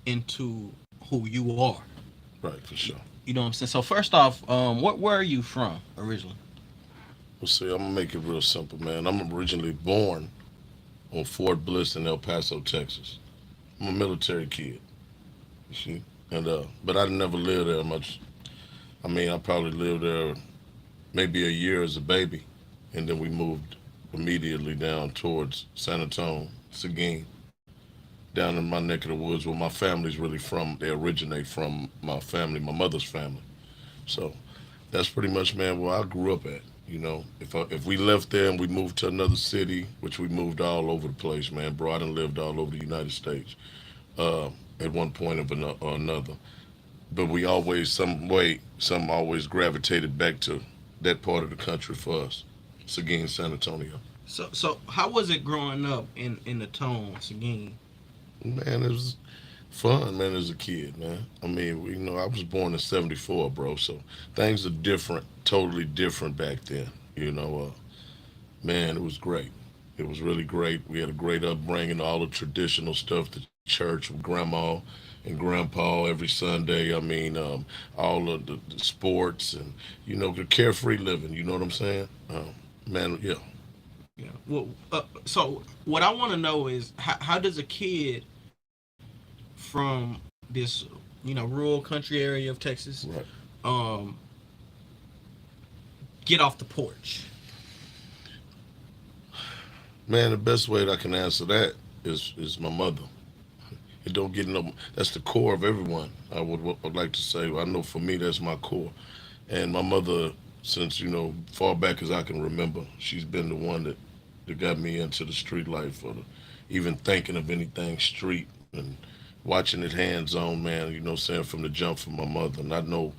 into who you are. Right, for sure. You know what I'm saying? So first off, where are you from originally? Well, see, I'm gonna make it real simple, man. I'm originally born on Fort Bliss in El Paso, Texas. I'm a military kid, you see, and but I never lived there much. I mean, I probably lived there maybe a year as a baby, and then we moved immediately down towards San Antonio, Seguin, down in my neck of the woods where my family's really from. They originate from my family, my mother's family. So that's pretty much, man, where I grew up at. You know, if we left there and we moved to another city, which we moved all over the place, man, bro, I done lived all over the United States uh, at one point or another. But we always, some way, some always gravitated back to that part of the country for us, Seguin, San Antonio. So how was it growing up in the tones again? Man, it was fun, man, as a kid, man. I mean, I was born in '74, bro, so things are different, totally different back then. Man, it was great. It was really great. We had a great upbringing, all the traditional stuff, the church with grandma and grandpa every Sunday. I mean, all of the sports and, the carefree living. You know what I'm saying? Man, yeah. Yeah. Well, so what I want to know is how does a kid from this rural country area of Texas Right. um get off the porch? Man, the best way that I can answer that is my mother. It don't get no. That's the core of everyone. I would like to say. I know for me that's my core, and my mother, since far back as I can remember, she's been the one that got me into the street life, or even thinking of anything street and watching it hands on, man. Saying from the jump from my mother, not no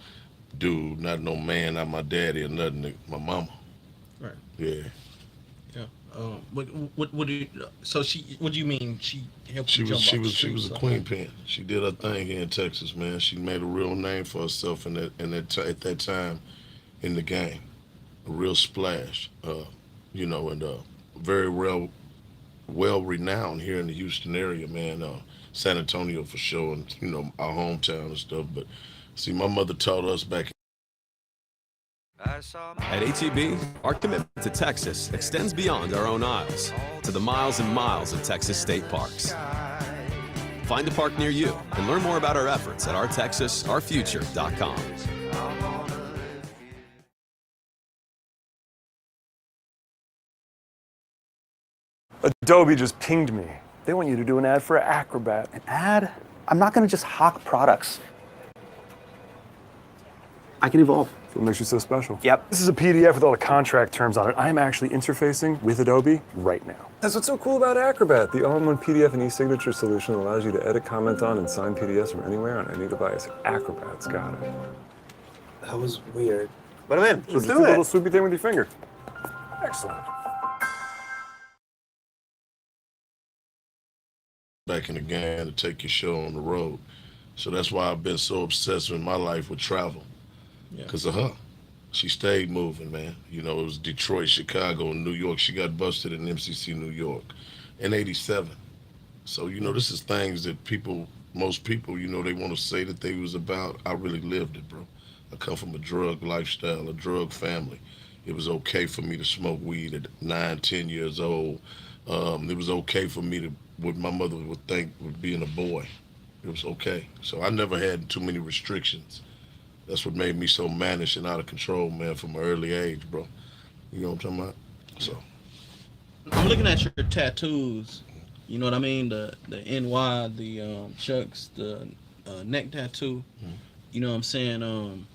dude, not no man, not my daddy or nothing. My mama. Right. Yeah. Yeah. What do you, so she? What do you mean she helped She you was jump she off the was she street or was a something? queen pin. She did her thing here in Texas, man. She made a real name for herself at that time in the game. A real splash, and very well renowned here in the Houston area, man. San Antonio for sure, and our hometown and stuff. But see, my mother taught us back. At HEB, our commitment to Texas extends beyond our own aisles to the miles and miles of Texas state parks. Find a park near you and learn more about our efforts at ourtexasourfuture.com. Adobe just pinged me. They want you to do an ad for Acrobat. An ad? I'm not going to just hawk products. I can evolve. What makes you so special? Yep. This is a PDF with all the contract terms on it. I am actually interfacing with Adobe right now. That's what's so cool about Acrobat, the all-in-one PDF and e-signature solution that allows you to edit, comment on, and sign PDFs from anywhere on any device. Acrobat's got it. That was weird. But I'm in. Let's Just do a it. little swoopy thing with your finger. Excellent. Back in the game to take your show on the road. So that's why I've been so obsessed with my life with travel Yeah. because of her. She stayed moving, man. It was Detroit, Chicago, and New York. She got busted in MCC, New York in '87. So, this is things that most people, they want to say that they was about. I really lived it, bro. I come from a drug lifestyle, a drug family. It was okay for me to smoke weed at 9, 10 years old. It was okay for me to, what my mother would think with being a boy. It was okay. So I never had too many restrictions. That's what made me so mannish and out of control, man, from an early age, bro. You know what I'm talking about? So, I'm looking at your tattoos. You know what I mean? The NY, the Chucks, the neck tattoo. You know what I'm saying?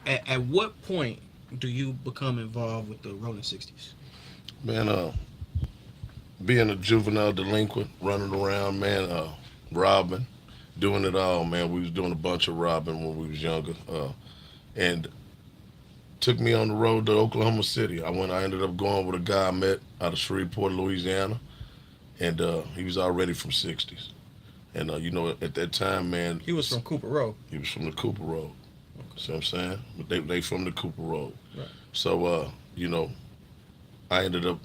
At what point do you become involved with the Rolling 60s? man, being a juvenile delinquent, running around, man, robbing, doing it all, man. We was doing a bunch of robbing when we was younger, and took me on the road to Oklahoma City. I ended up going with a guy I met out of Shreveport, Louisiana, and he was already from '60s. And at that time, man, He was from Cooper Road. he was from the Cooper Road. See what I'm saying? But they from the Cooper Road. Right. So I ended up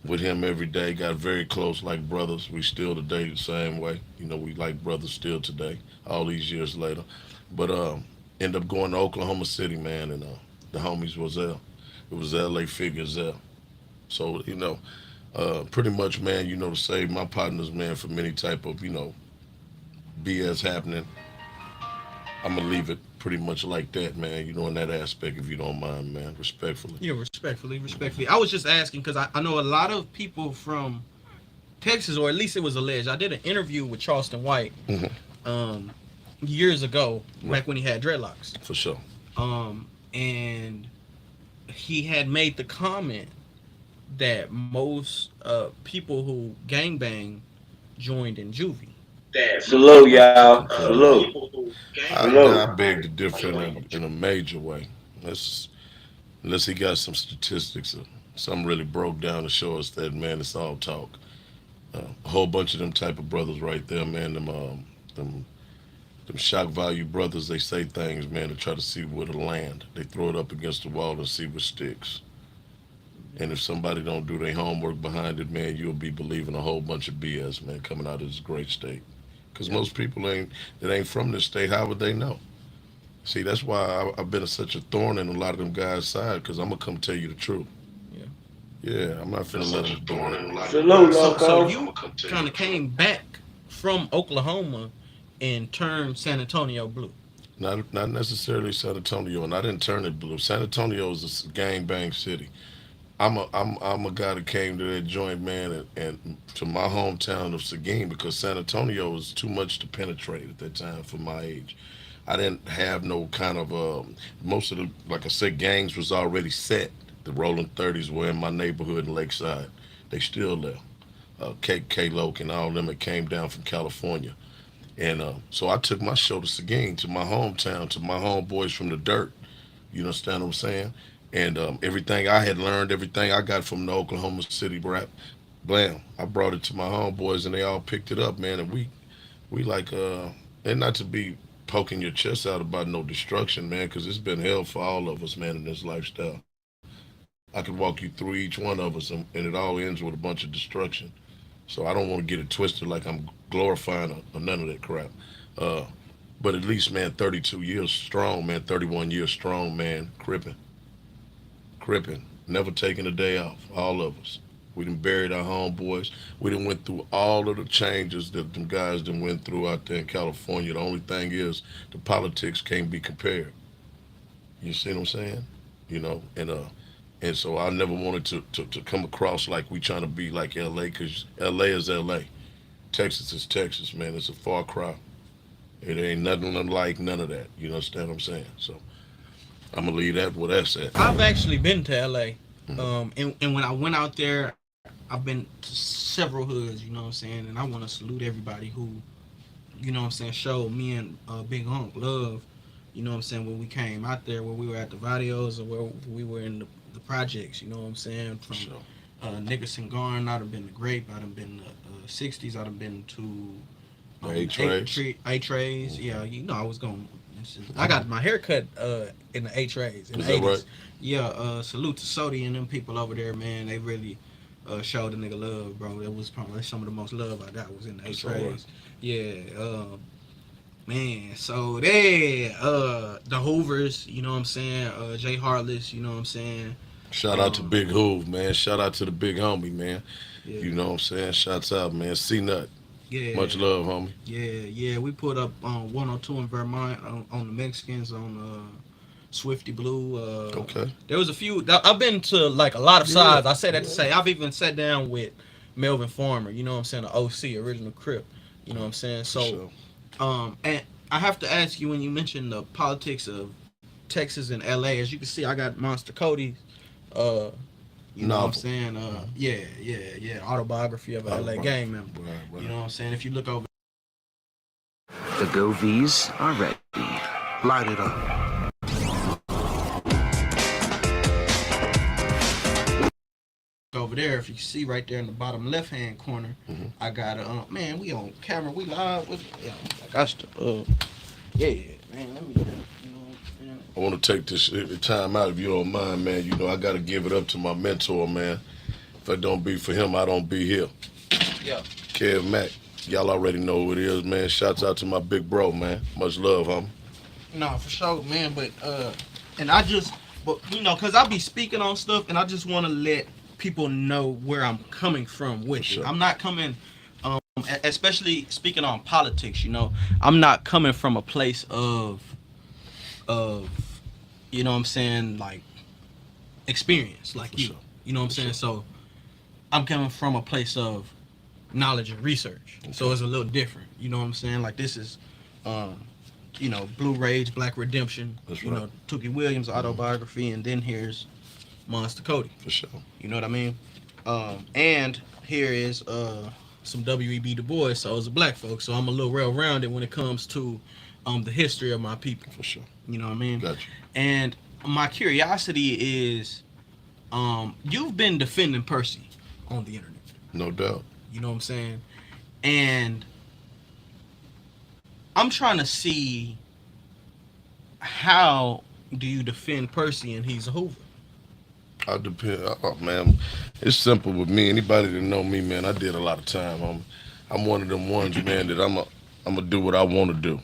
with him every day. Got very close like brothers. We still today the same way. You know, we like brothers still today, all these years later. But end up going to Oklahoma City, man, and the homies was there. It was LA figures there. So, you know, pretty much, man, you know, to save my partners, man, from any type of, you know, BS happening, I'm going to leave it pretty much like that, man, you know, in that aspect, if you don't mind, man, respectfully. Yeah, respectfully. I was just asking because I know a lot of people from Texas, or at least it was alleged. I did an interview with Charleston White years ago, back when he had dreadlocks. For sure. And he had made the comment that most people who gangbang joined in juvie. Salute, y'all. Salute. I beg to differ in a major way. Unless he got some statistics or something really broke down to show us that, man, it's all talk. A whole bunch of them type of brothers right there, man, them shock value brothers, they say things, man, to try to see where to land. They throw it up against the wall and see what sticks. And if somebody don't do their homework behind it, man, you'll be believing a whole bunch of BS, man, coming out of this great state. Because most people that ain't from this state, how would they know? See, that's why I've been such a thorn in a lot of them guys' side, because I'm going to come tell you the truth. Yeah, I'm not finna let them thorn in a lot of them. Salute, So you kind of came back from Oklahoma and turned San Antonio blue. Not necessarily San Antonio, and I didn't turn it blue. San Antonio is a gang bang city. I'm a guy that came to that joint, man, and to my hometown of Seguin, because San Antonio was too much to penetrate at that time for my age. I didn't have no kind of most of the, like I said, gangs was already set. The Rolling 30s were in my neighborhood in Lakeside. They still there. K-Loke and all them that came down from California. And so I took my show to Seguin, to my hometown, to my homeboys from the dirt. You understand what I'm saying? And everything I had learned, everything I got from the Oklahoma City rap, blam, I brought it to my homeboys and they all picked it up, man. And we like, and not to be poking your chest out about no destruction, man, because it's been hell for all of us, man, in this lifestyle. I could walk you through each one of us, and it all ends with a bunch of destruction. So I don't want to get it twisted like I'm glorifying or none of that crap. But at least, man, 32 years strong, man, 31 years strong, man, crippin', never taking a day off, all of us. We done buried our homeboys. We done went through all of the changes that them guys done went through out there in California. The only thing is the politics can't be compared. You see what I'm saying? You know, and so I never wanted to come across like we trying to be like LA, because LA is LA. Texas is Texas, man. It's a far cry. It ain't nothing like none of that. You understand what I'm saying? So I'm gonna leave that where that's at. I've actually been to LA. And when I went out there, I've been to several hoods, you know what I'm saying? And I want to salute everybody who, you know what I'm saying, showed me and Big Hunk love, you know what I'm saying, when we came out there, where we were at the Vadios or where we were in the projects, you know what I'm saying? From Nickerson Garden, I'd have been to Grape, I'd have been to 60s, I'd have been to A-Trays. Yeah, you know I was going. I got my hair cut in the A-Trays in the 80s. Right? Yeah, salute to Sodi and them people over there, man. They really showed the nigga love, bro. That was probably some of the most love I got was in the A-Trays. Right. Yeah, man. So they, the Hoovers, you know what I'm saying? Jay Heartless, you know what I'm saying? Shout out to Big Hoove, man. Shout out to the big homie, man. Yeah. You know what I'm saying? Shouts out, man. C-Nut. Yeah. Much love, homie. Yeah. We put up 102 in Vermont on the Mexicans on Swifty Blue. Okay. There was a few. I've been to like a lot of sides. I say that to say I've even sat down with Melvin Farmer. You know what I'm saying? The OC, Original Crip. You know what I'm saying? So, and I have to ask you, when you mentioned the politics of Texas and LA, as you can see, I got Monster Cody's. You know what I'm saying? Yeah. Autobiography of a LA gang member. Right. You know what I'm saying? If you look over. The Go V's are ready. Light it up. Over there, if you see right there in the bottom left-hand corner, I got man, we on camera, we live with, I got to, man, let me, you know. I want to take this time out, if you don't mind, man. You know, I got to give it up to my mentor, man. If it don't be for him, I don't be here. Yeah. Kev Mack, y'all already know who it is, man. Shouts out to my big bro, man. Much love, homie. No, for sure, man. But and I just, but you know, cause I be speaking on stuff, and I just want to let people know where I'm coming from with Sure. it. I'm not coming, especially speaking on politics. You know, I'm not coming from a place of, you know what I'm saying, like experience, like For you. sure. You know what I'm saying? So I'm coming from a place of knowledge and research. So it's a little different. You know what I'm saying? Like this is, you know, Blue Rage, Black Redemption. That's you right. know, Tookie Williams autobiography, and then here's Monster Cody. For sure. You know what I mean? And here is some W.E.B. Du Bois. So it's a black folk. So I'm a little well-rounded when it comes to the history of my people. For sure. You know what I mean? Gotcha. And my curiosity is, you've been defending Percy on the internet. No doubt. You know what I'm saying? And I'm trying to see, how do you defend Percy and he's a Hoover? I depend. Oh, man, it's simple with me. Anybody that know me, man, I did a lot of time. I'm one of them ones, man, that I'm gonna do what I want to do.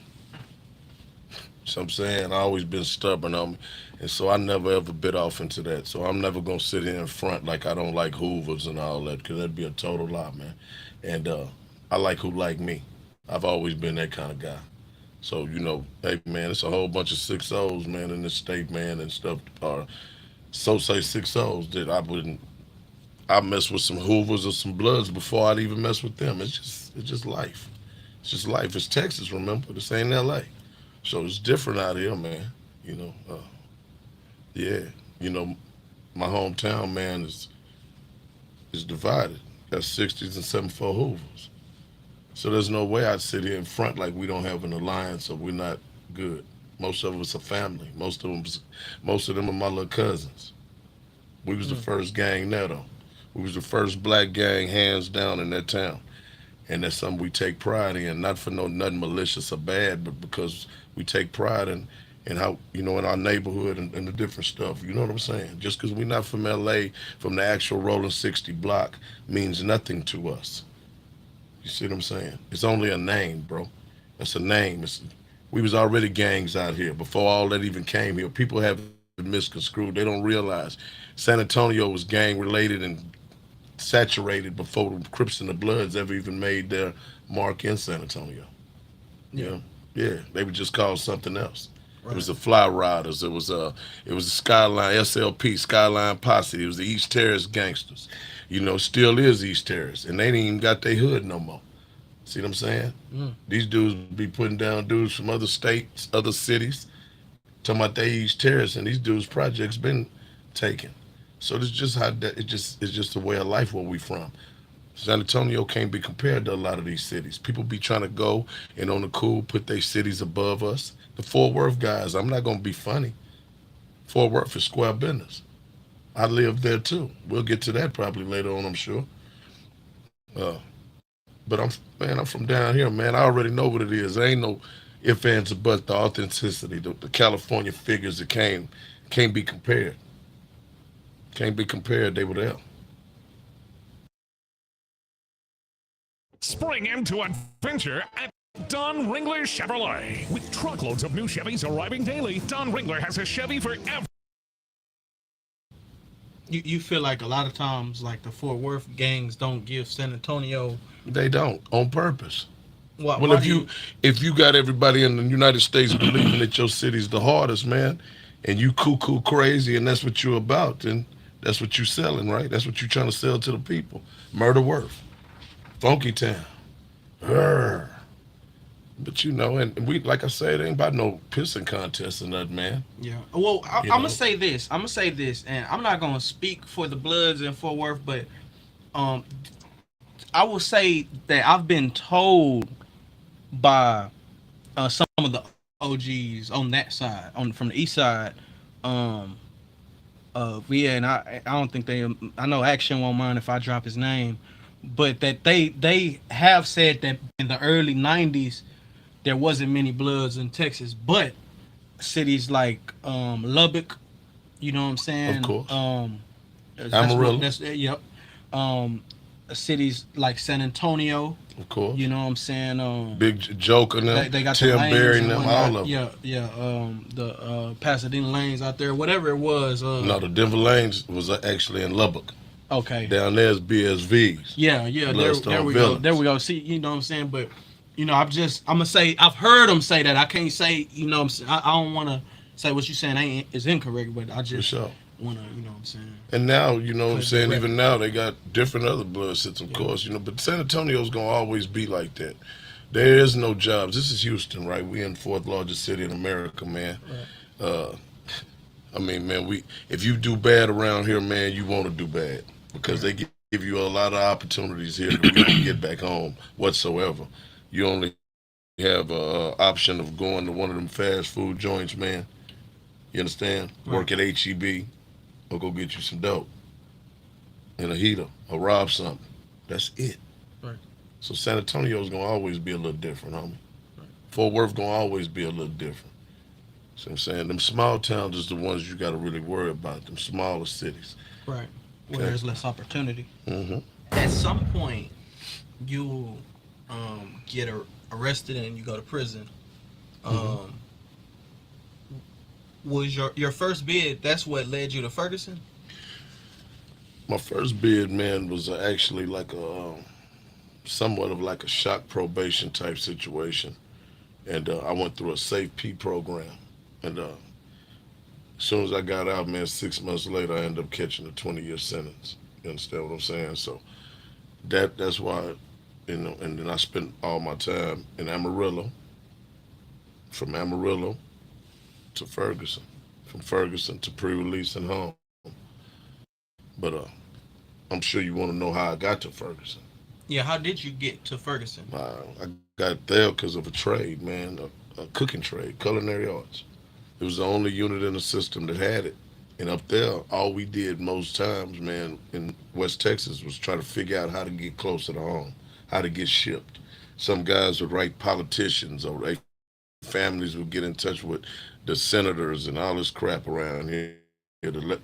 So I'm saying I always been stubborn on me, and so I never ever bit off into that. So I'm never gonna sit here in front like I don't like Hoovers and all that, because that'd be a total lie, man. And I like who like me. I've always been that kind of guy. So you know, hey man, it's a whole bunch of 6-0s, man, in this state, man, and stuff. So say 6-0s that I mess with some Hoovers or some Bloods before I'd even mess with them. It's just life. It's just life. It's Texas, remember? This ain't LA. So it's different out here, man. You know, yeah. You know, my hometown, man, is divided. Got 60s and 74 Hoovers. So there's no way I'd sit here in front like we don't have an alliance or we're not good. Most of us are family. Most of them are my little cousins. We was the first gang there, though. We was the first black gang, hands down, in that town. And that's something we take pride in, not for nothing malicious or bad, but because we take pride in how, you know, in our neighborhood and the different stuff. You know what I'm saying? Just because we're not from LA, from the actual Rolling 60 block, means nothing to us. You see what I'm saying? It's only a name, bro. It's a name. We was already gangs out here before all that even came here. People have it misconstrued. They don't realize San Antonio was gang related and saturated before the Crips and the Bloods ever even made their mark in San Antonio. Yeah. Yeah. They were just called something else. Right. It was the Fly Riders. It was the Skyline SLP, Skyline Posse. It was the East Terrace gangsters. You know, still is East Terrace, and they ain't even got their hood no more. See what I'm saying? These dudes be putting down dudes from other states, other cities, talking about they East Terrace, and these dudes' projects been taken. So it's just it's just the way of life where we from. San Antonio can't be compared to a lot of these cities. People be trying to go and on the cool put their cities above us. The Fort Worth guys, I'm not gonna be funny. Fort Worth is square business. I live there too. We'll get to that probably later on, I'm sure. But I'm from down here, man. I already know what it is. There ain't no ifs, ands, or buts. The authenticity, the California figures that can't be compared. Can't be compared. They were there. Spring into adventure at Don Ringler Chevrolet. With truckloads of new Chevys arriving daily, Don Ringler has a Chevy for every. You feel like a lot of times, like the Fort Worth gangs don't give San Antonio. They don't, on purpose. Well, Well, if you got everybody in the United States believing that your city's the hardest, man, and you cuckoo crazy, and that's what you're about, then that's what you're selling, right? That's what you're trying to sell to the people. Murder Worth, Funky Town, But you know, and we, like I said, it ain't about no pissing contest or nothing, man. Yeah. Well, I'm You gonna know? say this. And I'm not gonna speak for the Bloods in Fort Worth, but I will say that I've been told by some of the OGs on that side, from the east side, and I don't think I know Action won't mind if I drop his name, but that they have said that in the early 90s there wasn't many Bloods in Texas, but cities like Lubbock, you know what I'm saying? Of course. Amarillo. Yep. cities like San Antonio. Of course. You know what I'm saying? Big Joke and them, they got the Tim lanes Berry and and them, whatnot. all of them. Yeah. The Pasadena lanes out there, whatever it was. No, the Denver Lanes was actually in Lubbock. Okay. Down there's BSVs. Yeah. There we Villains. go. There we go. See, you know what I'm saying? But I'm gonna say I've heard them say that. I can't say, you know what I'm saying. I don't want to say what you're saying is incorrect, but I just For sure. want to, you know what I'm saying. And now, you know what I'm Cause saying, the even now they got different other blood sets, of course, but San Antonio's going to always be like that. There is no jobs. This is Houston, right? We in the fourth largest city in America, man. Right. I mean, man, if you do bad around here, man, you want to do bad because they give you a lot of opportunities here that we don't get back home whatsoever. You only have a option of going to one of them fast food joints, man. You understand? Right. Work at HEB or go get you some dope and a heater or rob something. That's it. Right. So San Antonio's going to always be a little different, homie. Right. Fort Worth going to always be a little different. So I'm saying them small towns is the ones you got to really worry about, them smaller cities. Right. Where Okay. there's less opportunity. Mm-hmm. At some point, you get arrested and you go to prison. Was your first bid? That's what led you to Ferguson. My first bid, man, was actually like somewhat of like a shock probation type situation. And I went through a Safe P program. And as soon as I got out, man, 6 months later, I ended up catching a 20-year sentence. You understand what I'm saying? So that's why, and then I spent all my time in Amarillo, from Amarillo to Ferguson, from Ferguson to pre-release and home. But I'm sure you want to know how I got to Ferguson. Yeah. How did you get to Ferguson? I got there because of a trade, man, a cooking trade, culinary arts. It was the only unit in the system that had it. And up there, all we did most times, man, in West Texas was try to figure out how to get closer to home, how to get shipped. Some guys would write politicians or they families would get in touch with the senators and all this crap around here to let,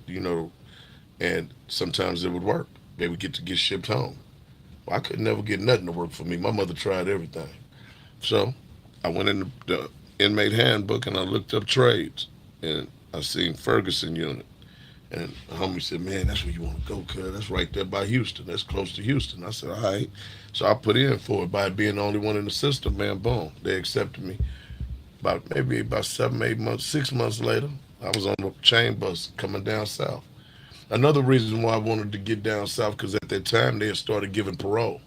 and sometimes it would work. They would get shipped home. Well, I could never get nothing to work for me. My mother tried everything. So I went in the inmate handbook and I looked up trades and I seen Ferguson unit. And the homie said, man, that's where you want to go, cuz that's right there by Houston. That's close to Houston. I said, all right. So I put in for it by being the only one in the system, man, boom. They accepted me. About 7, 8 months, 6 months later, I was on the chain bus coming down south. Another reason why I wanted to get down south, because at that time they had started giving parole.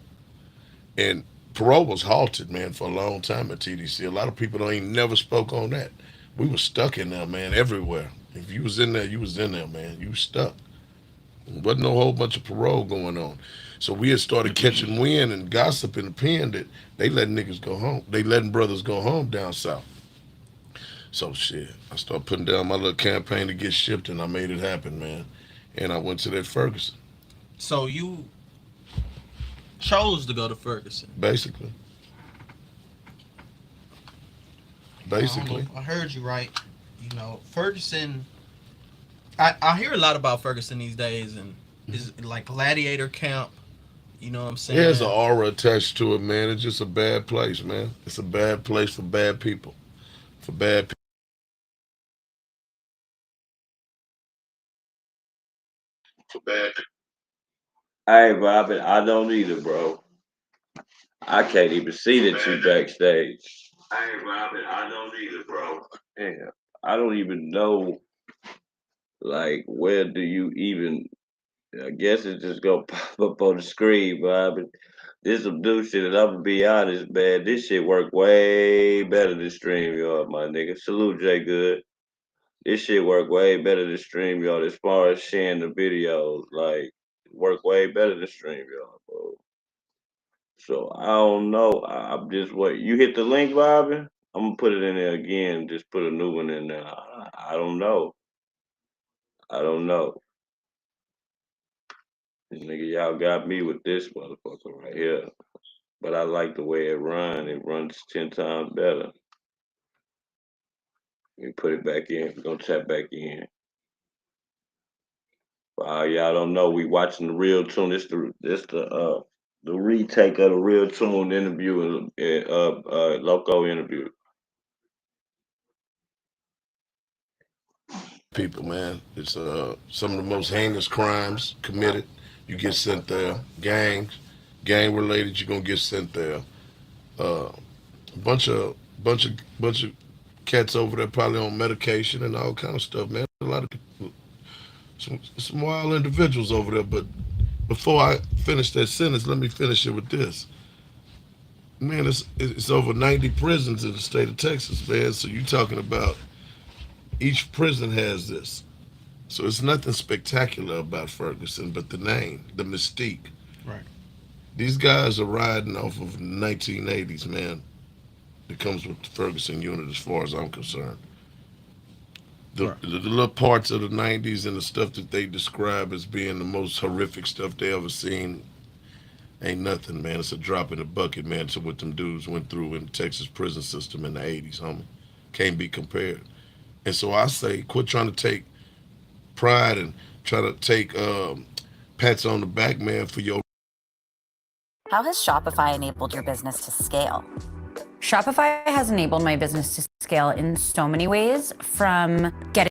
And parole was halted, man, for a long time at TDC. A lot of people ain't never spoke on that. We were stuck in there, man, everywhere. If you was in there, you was in there, man. You was stuck. There wasn't no whole bunch of parole going on. So we had started catching wind and gossip in the pen that they letting niggas go home. They letting brothers go home down south. So shit, I started putting down my little campaign to get shipped, and I made it happen, man. And I went to that Ferguson. So you chose to go to Ferguson. Basically. I heard you right. Ferguson. I hear a lot about Ferguson these days, and it's like gladiator camp. You know what I'm saying? Yeah, there's an aura attached to it, man. It's just a bad place, man. It's a bad place for bad people. For bad people. For bad people. Hey, Robin, I don't either, bro. I can't even see that you backstage. Hey, Robin, I don't either, bro. Yeah, I don't even know. Like, where do you even? I guess it just gonna pop up on the screen, Robin. This some new shit, and I'm gonna be honest, man. This shit work way better than StreamYard, my nigga. Salute, Jay Good. This shit work way better than StreamYard as far as sharing the videos. Like, work way better than StreamYard, bro. So I don't know. I'm just what you hit the link, Robin. I'm gonna put it in there again. Just put a new one in there. I don't know. I don't know. Nigga, y'all got me with this motherfucker right here. But I like the way it runs. It runs 10 times better. Let me put it back in. We're gonna tap back in. Y'all don't know. We watching the Real Tune. It's the retake of the Real Tune interview and Loco interview. People, man. It's some of the most heinous crimes committed. You get sent there. Gang related. You're gonna get sent there. A bunch of cats over there probably on medication and all kind of stuff, man. A lot of some wild individuals over there. But before I finish that sentence, let me finish it with this. Man, it's over 90 prisons in the state of Texas, man. So you're talking about each prison has this. So it's nothing spectacular about Ferguson, but the name, the mystique. Right. These guys are riding off of 1980s, man. It comes with the Ferguson unit as far as I'm concerned. The little parts of the 90s and the stuff that they describe as being the most horrific stuff they ever seen ain't nothing, man. It's a drop in the bucket, man, to what them dudes went through in the Texas prison system in the 80s, homie. Can't be compared. And so I say, quit trying to take pride and try to take pats on the back, man, for your... How has Shopify enabled your business to scale? Shopify has enabled my business to scale in so many ways, from getting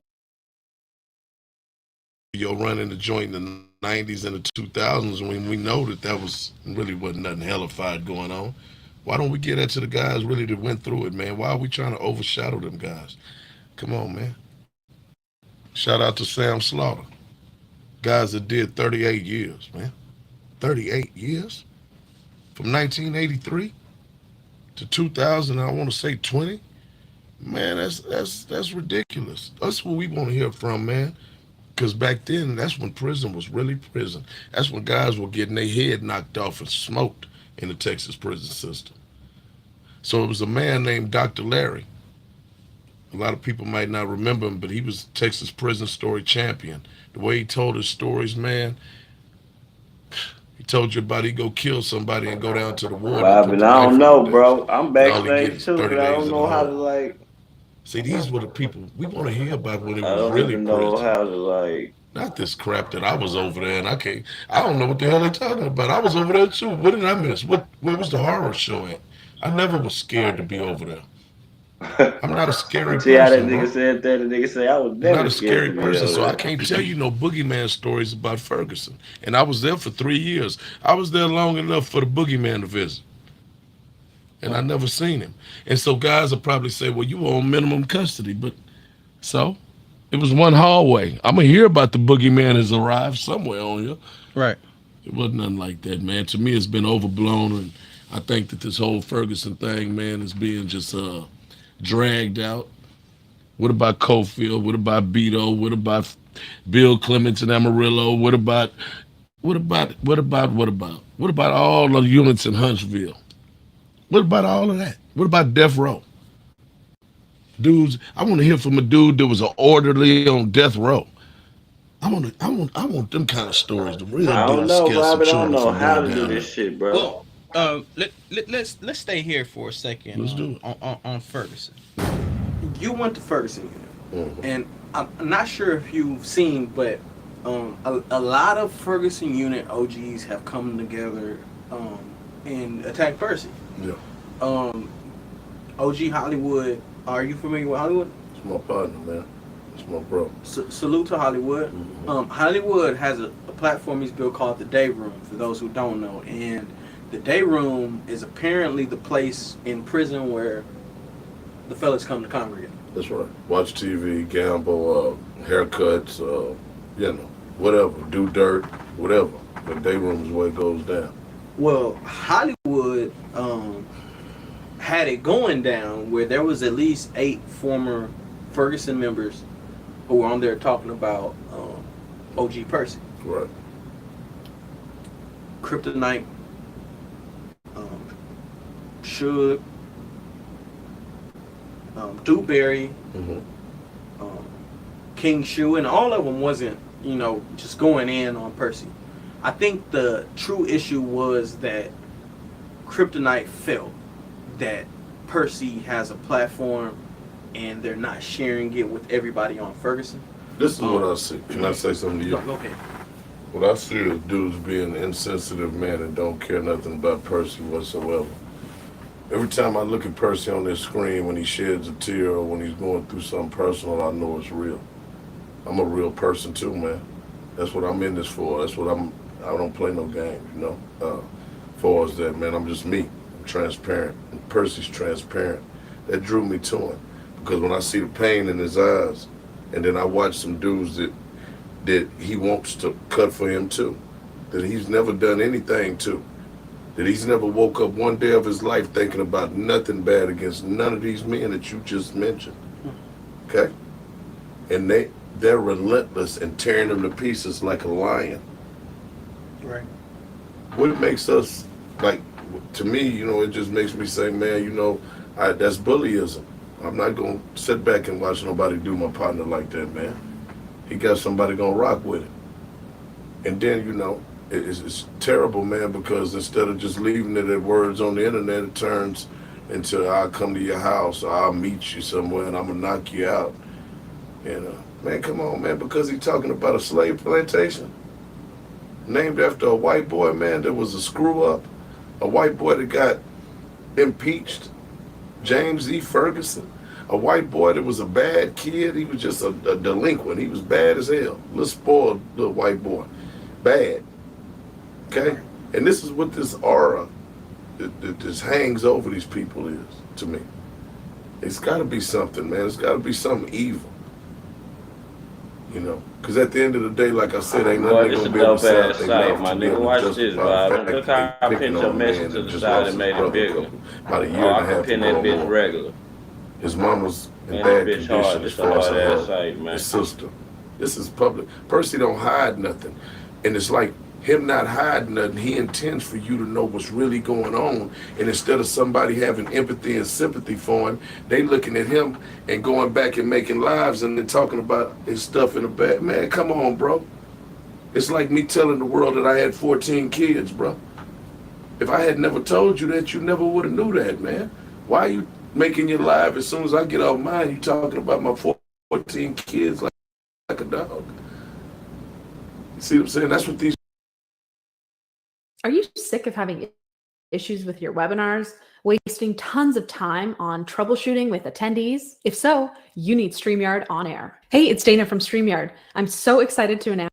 running the joint in the 90s and the 2000s when we know that was really wasn't nothing hellified going on. Why don't we get that to the guys really that went through it, man? Why are we trying to overshadow them guys? Come on, man. Shout out to Sam Slaughter. Guys that did 38 years, man. 38 years? From 1983 to 2000, I want to say 20. Man, that's ridiculous. That's what we want to hear from, man. Because back then, that's when prison was really prison. That's when guys were getting their head knocked off and smoked in the Texas prison system. So it was a man named Dr. Larry. A lot of people might not remember him, but he was Texas prison story champion. The way he told his stories, man, he told you about he'd go kill somebody and go down to the water. But I don't know, bro. I'm backstage too, but I don't know how to like. See, these were the people we want to hear about when it was I don't really even know prison. how to like. Not this crap that I was over there and I don't know what the hell they're talking about. I was over there too. What did I miss? Where was the horror show at? I never was scared to be over there. I'm not a scary person. See how that nigga said that? The nigga say I was never I'm not a scary person, so I there. can't tell you no boogeyman stories about Ferguson. And I was there for 3 years. I was there long enough for the boogeyman to visit. And I never seen him. And so guys will probably say, well, you were on minimum custody. But so it was one hallway. I'm going to hear about the boogeyman has arrived somewhere on here. Right. It wasn't nothing like that, man. To me, it's been overblown. And I think that this whole Ferguson thing, man, is being just dragged out. What about Cofield? What about Beto? What about Bill Clements and Amarillo? What about all the units in Huntsville? What about all of that? What about Death Row? Dudes, I want to hear from a dude that was an orderly on death row. I want them kind of stories. The real I don't deal know, scare some Robert. I don't children know from how going to do down this shit, bro. Well, let's stay here for a second. Let's do it. On Ferguson. You went to Ferguson unit, and I'm not sure if you've seen, but a lot of Ferguson unit OGs have come together and attacked Percy. Yeah. OG Hollywood. Are you familiar with Hollywood? It's my partner, man. It's my bro. Salute to Hollywood. Mm-hmm. Hollywood has a platform he's built called the Day Room, for those who don't know. And the Day Room is apparently the place in prison where the fellas come to congregate. That's right. Watch TV, gamble, haircuts, whatever. Do dirt, whatever. The day room is where it goes down. Well, Hollywood had it going down where there was at least 8 former Ferguson members who were on there talking about OG Percy. Right. Kryptonite, Suge, Dewberry, King Shu, and all of them wasn't, just going in on Percy. I think the true issue was that Kryptonite felt that Percy has a platform and they're not sharing it with everybody on Ferguson. This is what I see. Can I say something to you? Okay. What I see is dudes being insensitive, man, and don't care nothing about Percy whatsoever. Every time I look at Percy on this screen, when he sheds a tear or when he's going through something personal, I know it's real. I'm a real person too, man. That's what I'm in this for. I don't play no games, you know. Far as that, man, I'm just me. I'm transparent. And Percy's transparent. That drew me to him. Because when I see the pain in his eyes, and then I watch some dudes that he wants to cut for him too, that he's never done anything to, that he's never woke up one day of his life thinking about nothing bad against none of these men that you just mentioned. Okay? And they're relentless and tearing them to pieces like a lion. Right. What makes us, like, to me, you know, it just makes me say, man, you know, that's bullyism. I'm not going to sit back and watch nobody do my partner like that, man. He got somebody going to rock with it. And then, you know, it's terrible, man, because instead of just leaving it at words on the internet, it turns into I'll come to your house, or I'll meet you somewhere, and I'm going to knock you out. And, man, come on, man, because he's talking about a slave plantation named after a white boy, man, that was a screw-up, a white boy that got impeached, James E. Ferguson, a white boy that was a bad kid. He was just a delinquent. He was bad as hell. Little spoiled little white boy. Bad. Okay? And this is what this aura that just hangs over these people is, to me. It's got to be something, man. It's got to be something evil. You know? Because at the end of the day, like I said, ain't nothing going to be able to say ass sight, my nigga. Watch this, Bob. Look how I pinned your message to the side and made it bigger. About a year and a half I can pin that bitch regular. His mom was in Man, bad that bitch condition hard. as This a far as hard her ass site, man. his sister. This is public. Percy don't hide nothing. And it's like him not hiding nothing, he intends for you to know what's really going on. And instead of somebody having empathy and sympathy for him, they looking at him and going back and making lives and then talking about his stuff in the back. Man, come on, bro. It's like me telling the world that I had 14 kids, bro. If I had never told you that, you never would have knew that, man. Why are you making your live as soon as I get off mine, you talking about my 14 kids like a dog? You see what I'm saying? That's what these... Are you sick of having issues with your webinars, wasting tons of time on troubleshooting with attendees? If so, you need StreamYard on air. Hey, it's Dana from StreamYard. I'm so excited to announce.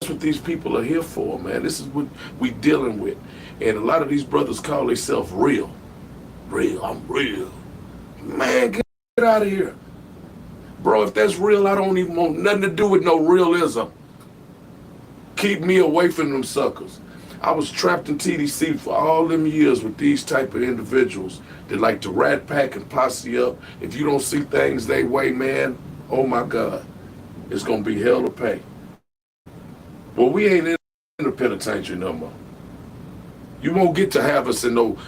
That's what these people are here for, man. This is what we dealing with. And a lot of these brothers call themselves real. Real, I'm real. Man, get out of here. Bro, if that's real, I don't even want nothing to do with no realism. Keep me away from them suckers. I was trapped in TDC for all them years with these type of individuals that like to rat pack and posse up. If you don't see things they way, man, oh my God, it's gonna be hell to pay. Well, we ain't in the penitentiary no more. You won't get to have us in no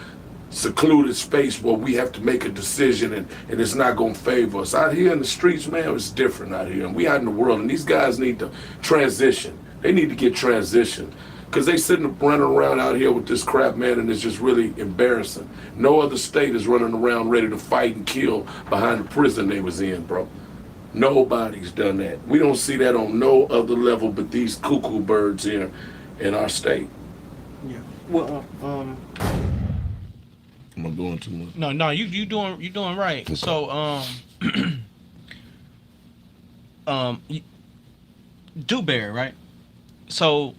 secluded space where we have to make a decision and it's not gonna favor us. Out here in the streets, man, it's different out here. And we out in the world, and these guys need to transition. They need to get transitioned. Because they sitting running around out here with this crap, man, and it's just really embarrassing. No other state is running around ready to fight and kill behind the prison they was in, bro. Nobody's done that. We don't see that on no other level but these cuckoo birds here in our state. Yeah. Well, Am I doing too much? no, you doing right. Okay. So, Dewberry, right? So,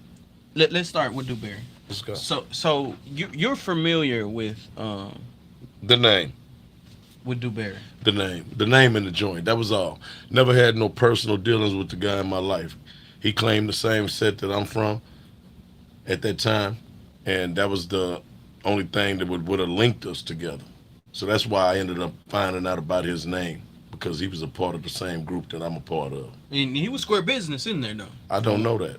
let's start with Dewberry. Let's go. So you're familiar with The name. With Dewberry. The name and the joint. That was all. Never had no personal dealings with the guy in my life. He claimed the same set that I'm from at that time, and that was the only thing that would have linked us together. So that's why I ended up finding out about his name, because he was a part of the same group that I'm a part of. And he was square business in there, though. I don't know that.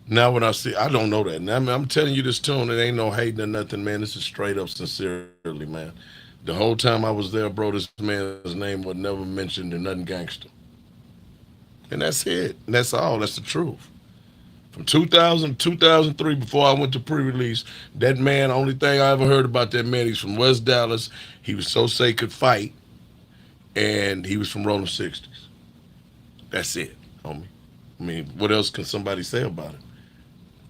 Now when I see, I don't know that. Now I'm telling you this tune, it ain't no hating or nothing, man. This is straight up sincerely, man. The whole time I was there, bro, this man's name was never mentioned in nothing gangster. And that's it. And that's all. That's the truth. From 2000 to 2003, before I went to pre-release, that man, only thing I ever heard about that man, he's from West Dallas. He was so say could fight. and he was from Rolling 60s. That's it, homie. I mean, what else can somebody say about it?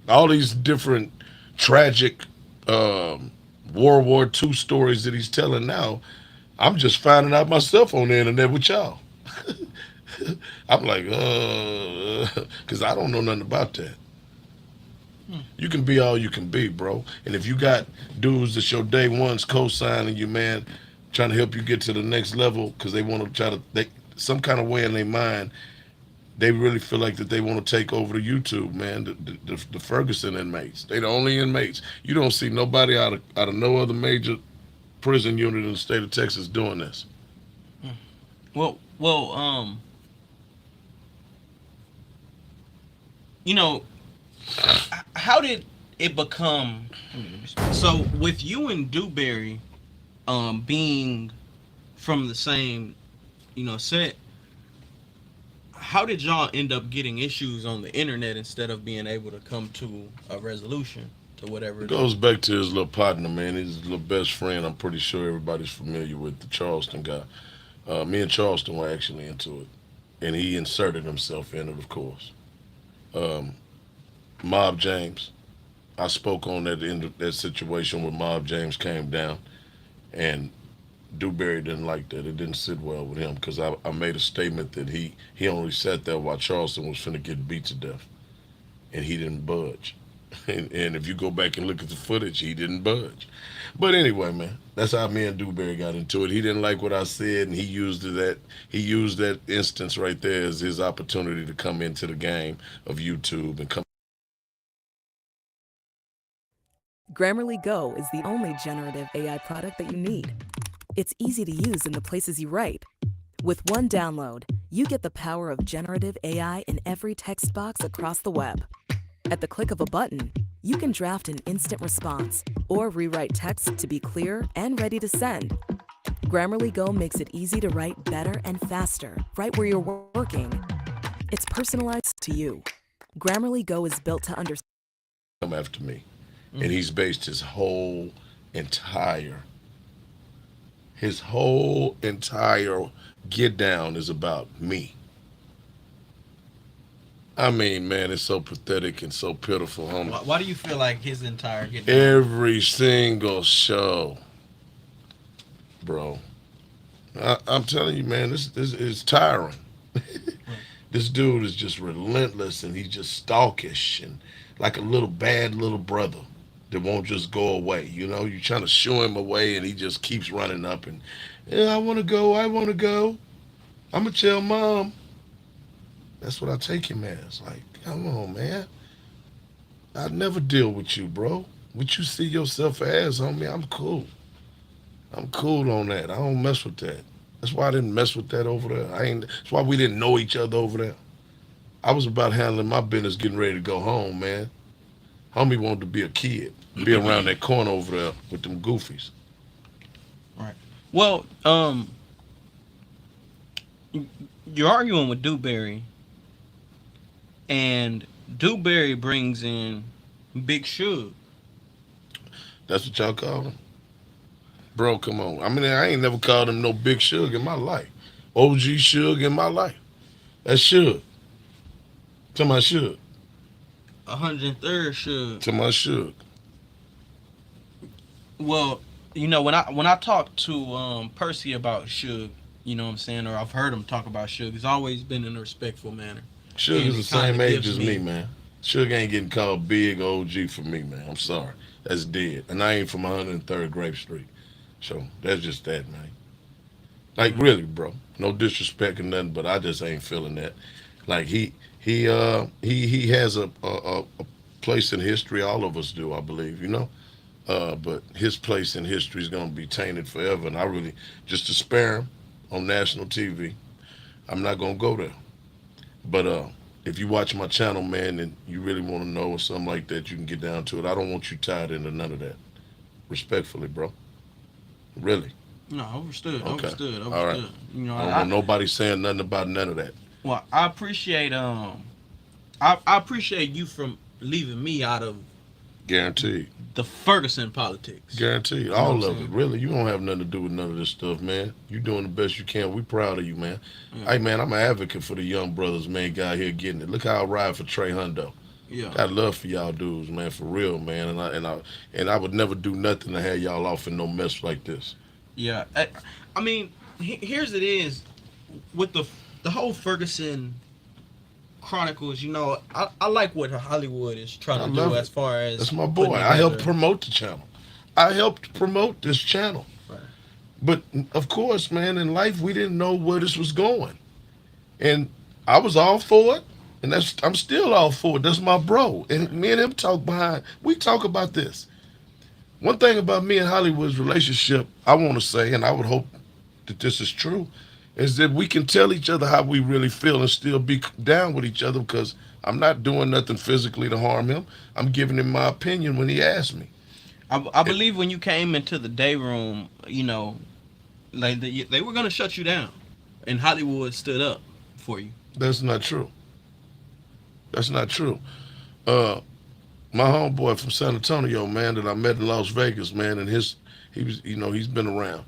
All these different tragic World War II stories that he's telling now, I'm just finding out myself on the internet with y'all. I'm like, because I don't know nothing about that. You can be all you can be, bro. And if you got dudes that's your day ones co-signing you, man, trying to help you get to the next level because they want to try to, some kind of way in their mind, they really feel like that they want to take over the YouTube, man. The Ferguson inmates, they the only inmates. You don't see nobody out of no other major prison unit in the state of Texas doing this. Well, you know, how did it become? So with you and Dewberry, being from the same, set, how did y'all end up getting issues on the internet instead of being able to come to a resolution to whatever? It goes back to his little partner, man. His little best friend. I'm pretty sure everybody's familiar with the Charleston guy. Me and Charleston were actually into it, and he inserted himself in it, of course. Mob James, I spoke on that situation where Mob James came down, and Dewberry didn't like that. It didn't sit well with him because I made a statement that he only sat there while Charleston was finna get beat to death, and he didn't budge. And if you go back and look at the footage, he didn't budge. But anyway, man, that's how me and Dewberry got into it. He didn't like what I said, and he used that instance right there as his opportunity to come into the game of YouTube and come. Grammarly Go is the only generative AI product that you need. It's easy to use in the places you write. With one download, you get the power of generative AI in every text box across the web. At the click of a button, you can draft an instant response or rewrite text to be clear and ready to send. Grammarly Go makes it easy to write better and faster right where you're working. It's personalized to you. Grammarly Go is built to understand. Come after me. And he's based his whole entire get down is about me. I mean, man, it's so pathetic and so pitiful, homie. Why do you feel like his entire get down? Every single show, bro. I'm telling you, man, this is tiring. This dude is just relentless, and he's just stalkish and like a bad little brother that won't just go away. You're trying to shoo him away, and he just keeps running up and, I want to go. I'm going to tell mom. That's what I take him as. Like, come on, man. I'd never deal with you, bro. What you see yourself as, homie, I'm cool. I'm cool on that. I don't mess with that. That's why I didn't mess with that over there. That's why we didn't know each other over there. I was about handling my business, getting ready to go home, man. Homie wanted to be a kid, be around that corner over there with them goofies. Right. Well, you're arguing with Dewberry, and Dewberry brings in Big Suge. That's what y'all call him? Bro, come on. I mean, I ain't never called him no Big Suge in my life. OG Suge in my life. That's Suge. To my Suge. 103rd Suge. To my Suge. Well, when I talk to Percy about Suge, you know what I'm saying, or I've heard him talk about Suge, it's always been in a respectful manner. Suge is the same age as me, man. Suge ain't getting called Big OG for me, man. I'm sorry. That's dead. And I ain't from 103rd Grape Street. So that's just that, man. Like, really, bro. No disrespect or nothing, but I just ain't feeling that. Like, he has a place in history. All of us do, I believe, but his place in history is going to be tainted forever. And I really, just to spare him on national TV, I'm not going to go there. But if you watch my channel, man, and you really want to know or something like that, you can get down to it. I don't want you tied into none of that. Respectfully, bro. Really. No, understood. Okay. Understood. All right. I don't want nobody saying nothing about none of that. Well, I appreciate I appreciate you from leaving me out of Guaranteed. The Ferguson politics. Guaranteed. You know what All I'm of it. saying? Really. You don't have nothing to do with none of this stuff, man. You doing the best you can. We proud of you, man. Hey, man, I'm an advocate for the young brothers, man, guy here getting it. Look how I ride for Trey Hundo. Yeah. Got love for y'all dudes, man, for real, man. And I would never do nothing to have y'all off in no mess like this. Yeah. I mean, here's it is with the whole Ferguson Chronicles, you know, I like what Hollywood is trying to do as far as that's my boy. I helped promote the channel. I helped promote this channel. Right. But of course, man, in life we didn't know where this was going. And I was all for it. And I'm still all for it. That's my bro. And me and him we talk about this. One thing about me and Hollywood's relationship, I want to say, and I would hope that this is true, is that we can tell each other how we really feel and still be down with each other, because I'm not doing nothing physically to harm him. I'm giving him my opinion when he asks me. I believe when you came into the day room, you know, like they were going to shut you down, and Hollywood stood up for you. That's not true. That's not true. My homeboy from San Antonio, man, that I met in Las Vegas, man, and he's been around.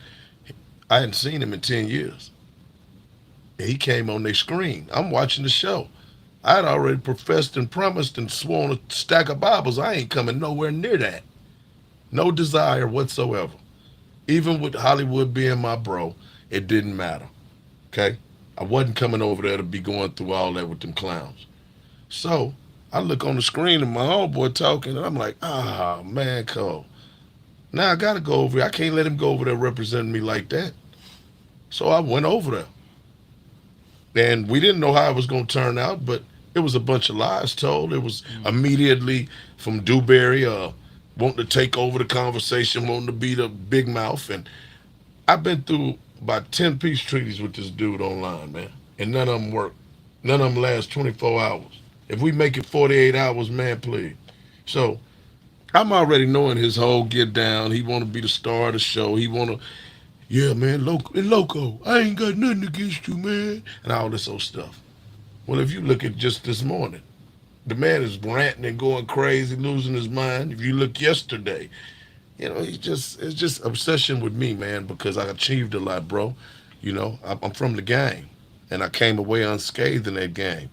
I hadn't seen him in 10 years. He came on their screen. I'm watching the show. I had already professed and promised and sworn a stack of Bibles. I ain't coming nowhere near that. No desire whatsoever. Even with Hollywood being my bro, it didn't matter. Okay? I wasn't coming over there to be going through all that with them clowns. So I look on the screen and my homeboy talking, and I'm like, man, Cole. Now I got to go over there. I can't let him go over there representing me like that. So I went over there. And we didn't know how it was going to turn out, but it was a bunch of lies told. It was immediately from Dewberry wanting to take over the conversation, wanting to be the big mouth. And I've been through about 10 peace treaties with this dude online, man. And none of them work. None of them last 24 hours. If we make it 48 hours, man, please. So I'm already knowing his whole get down. He want to be the star of the show. He want to, yeah, man, Loco, I ain't got nothing against you, man, and all this old stuff. Well, if you look at just this morning, the man is ranting and going crazy, losing his mind. If you look yesterday, you know, it's just obsession with me, man, because I achieved a lot, bro. You know, I'm from the game, and I came away unscathed in that game.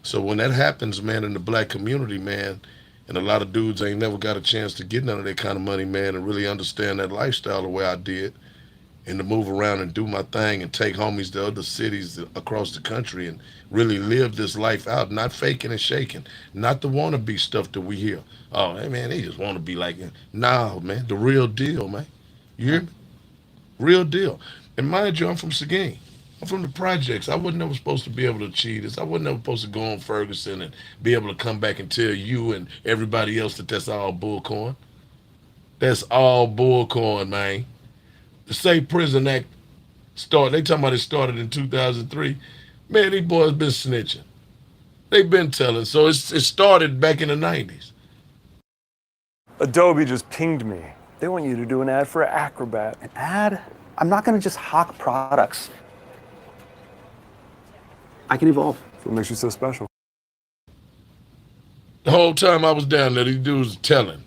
So when that happens, man, in the black community, man, and a lot of dudes ain't never got a chance to get none of that kind of money, man, and really understand that lifestyle the way I did, and to move around and do my thing and take homies to other cities across the country and really live this life out, not faking and shaking, not the wannabe stuff that we hear. Oh, hey, man, they just want to be like, nah, man, the real deal, man. You hear me? Real deal. And mind you, I'm from Seguin. I'm from the projects. I wasn't never supposed to be able to achieve this. I wasn't never supposed to go on Ferguson and be able to come back and tell you and everybody else that that's all bullcorn. That's all bullcorn, man. The Safe Prison Act they talking about it started in 2003. Man, these boys been snitching. They've been telling. So it started back in the 90s. Adobe just pinged me. They want you to do an ad for Acrobat. An ad? I'm not going to just hawk products. I can evolve. What makes you so special? The whole time I was down there, these dudes telling.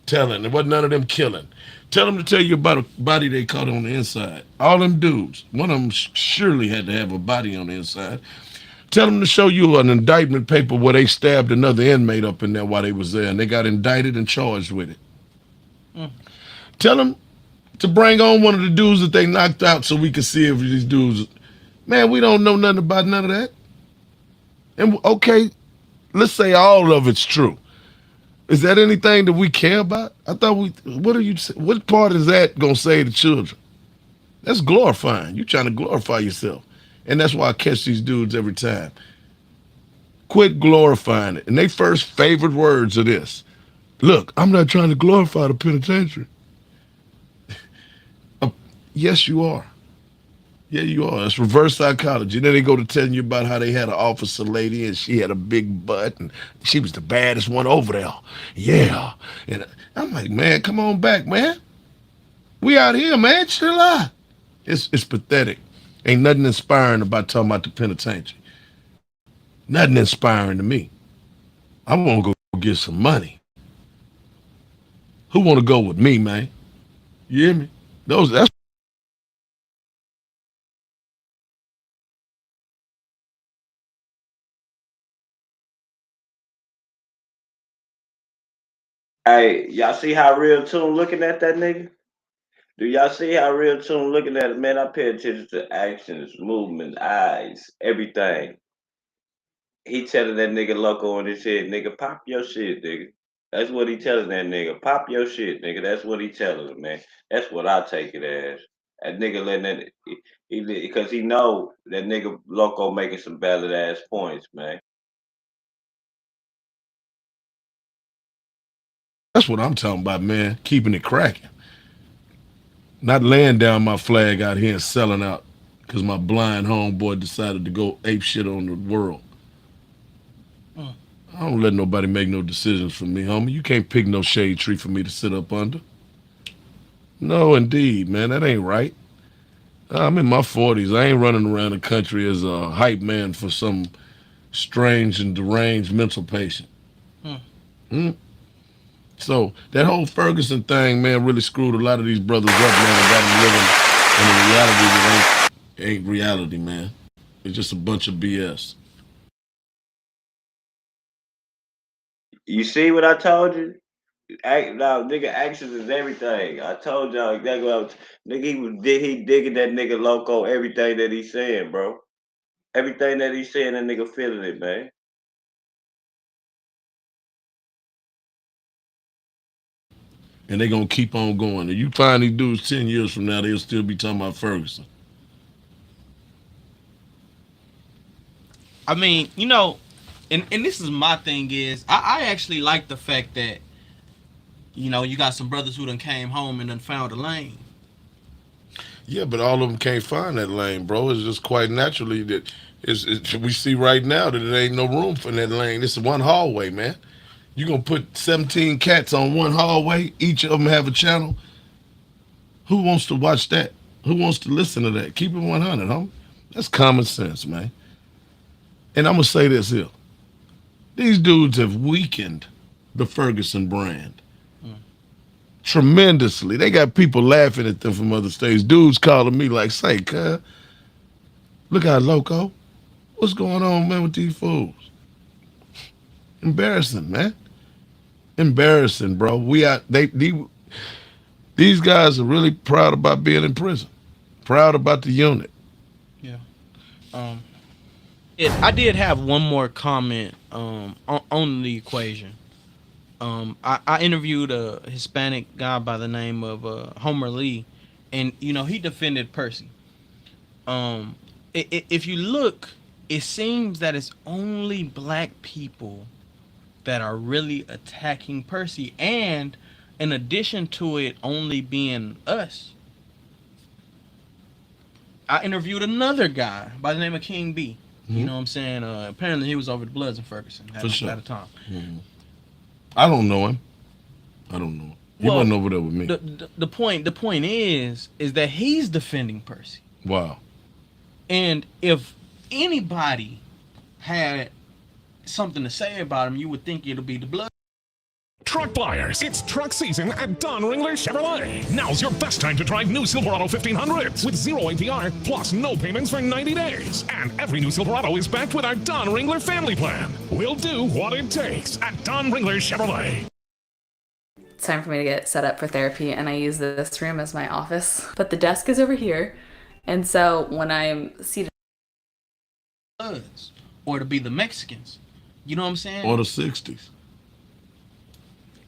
Telling. There wasn't none of them killing. Tell them to tell you about a body they caught on the inside. All them dudes. One of them surely had to have a body on the inside. Tell them to show you an indictment paper where they stabbed another inmate up in there while they was there, and they got indicted and charged with it. Tell them to bring on one of the dudes that they knocked out so we can see if these dudes... Man, we don't know nothing about none of that. And okay, let's say all of it's true. Is that anything that we care about? I thought what part is that gonna save the children? That's glorifying. You trying to glorify yourself. And that's why I catch these dudes every time. Quit glorifying it. And they first favorite words are this. Look, I'm not trying to glorify the penitentiary. Yes, you are. Yeah, you are. It's reverse psychology. Then they go to telling you about how they had an officer lady and she had a big butt and she was the baddest one over there. Yeah. And I'm like, man, come on back, man. We out here, man. Chill out. It's pathetic. Ain't nothing inspiring about talking about the penitentiary. Nothing inspiring to me. I want to go get some money. Who want to go with me, man? You hear me? That's Hey, y'all see how Real Tune looking at that nigga? Do y'all see how Real Tune looking at it? Man, I pay attention to actions, movements, eyes, everything. He telling that nigga Loco on his head, nigga, pop your shit, nigga. That's what he telling that nigga. Pop your shit, nigga. That's what he telling him, man. That's what I take it as. That nigga letting that because he know that nigga Loco making some valid ass points, man. what I'm talking about, man. Keeping it cracking. Not laying down my flag out here and selling out because my blind homeboy decided to go ape shit on the world. I don't let nobody make no decisions for me, homie. You can't pick no shade tree for me to sit up under. No, indeed, man. That ain't right. I'm in my 40s. I ain't running around the country as a hype man for some strange and deranged mental patient. So that whole Ferguson thing, man, really screwed a lot of these brothers up, man, and got them living in a reality that ain't reality, man. It's just a bunch of BS. You see what I told you? Now, nigga, actions is everything. I told y'all exactly what I was. Nigga, he digging that nigga Loco everything that he's saying, bro. Everything that he's saying, that nigga feeling it, man. And they gonna keep on going. And you find these dudes 10 years from now, they'll still be talking about Ferguson. I mean, you know, and this is my thing is, I actually like the fact that, you know, you got some brothers who done came home and done found a lane. Yeah, but all of them can't find that lane, bro. It's just quite naturally that we see right now that there ain't no room for that lane. It's one hallway, man. You gonna put 17 cats on one hallway, each of them have a channel. Who wants to watch that? Who wants to listen to that? Keep it 100, homie. That's common sense, man. And I'm gonna say this here. These dudes have weakened the Ferguson brand tremendously. They got people laughing at them from other states. Dudes calling me like, say, cuz, look out, Loco. What's going on, man, with these fools? Embarrassing, man. Embarrassing, bro. These guys are really proud about being in prison. Proud about the unit. Yeah. I did have one more comment on the equation. I interviewed a Hispanic guy by the name of Homer Lee, and you know he defended Percy. If you look, it seems that it's only black people that are really attacking Percy, and in addition to it only being us, I interviewed another guy by the name of King B. You know what I'm saying? Apparently he was over the Bloods in Ferguson at the time. I don't know him. He wasn't over there with me. The point is that he's defending Percy. Wow. And if anybody had something to say about him, you would think it'll be the Blood. Truck buyers, it's truck season at Don Ringler Chevrolet. Now's your best time to drive new Silverado 1500s with 0 APR plus no payments for 90 days. And every new Silverado is backed with our Don Ringler family plan. We'll do what it takes at Don Ringler Chevrolet. It's time for me to get set up for therapy, and I use this room as my office. But the desk is over here, and so when I'm seated, or to be the Mexicans, you know what I'm saying? Or the 60s.